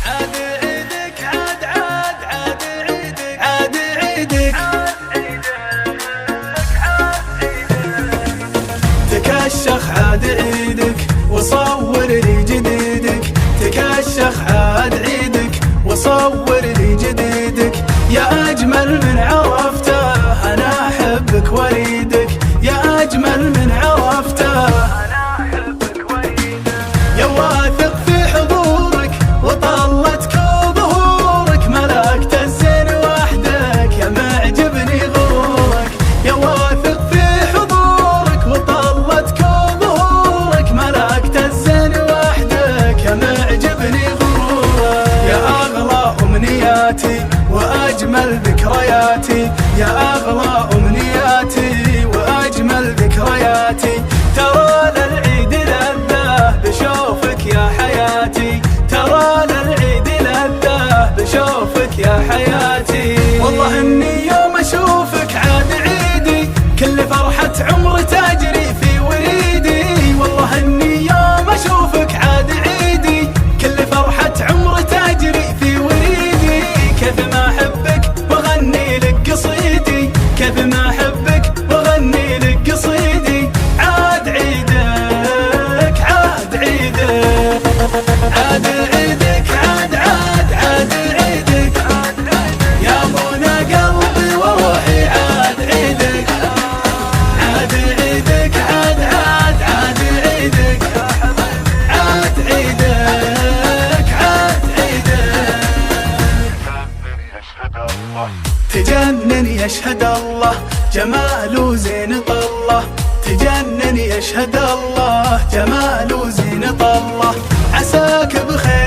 عاد عيدك عاد عاد عاد عيدك عاد عيدك تكشخ عاد عيدك وصور لي جديدك تكشخ عاد عيدك وصور لي جديدك يا أجمل من عرفته أنا أحبك وريدك يا أجمل من عرفته أنا أحبك وريدك يا واثق في حضورك وطلتك وظهورك ملكت الزين وحدك يا معجبني غرورك يا واثق في حضورك وطلتك وظهورك ملكت الزين وحدك يا معجبني غرورك يا أغلى أمنياتي وأجمل ذكرياتي يا أغلى أمنياتي وأجمل ذكرياتي ترى للعيد لذة بشوفك يا حياتي ترى للعيد لذة بشوفك يا حياتي والله إني يوم أشوفك عاد عيدي كل فرحة عمر تجري في وريدي والله إني يوم أشوفك عاد عيدي كل فرحة عمر تجري في وريدي كيف ما أحبك وأغني لك قصيدي كيف ما أحبك وأغني لك قصيدي عاد عيدك عاد عيدك عاد عيدك عاد عاد عاد عيدك يا منى قلبي وروحي عاد عيدك عاد عيدك عاد عاد عاد عيدك عاد عيدك عاد عيدك تجنن يشهد الله جمال زين طله تجنن يشهد الله جمال زين طله عساك بخير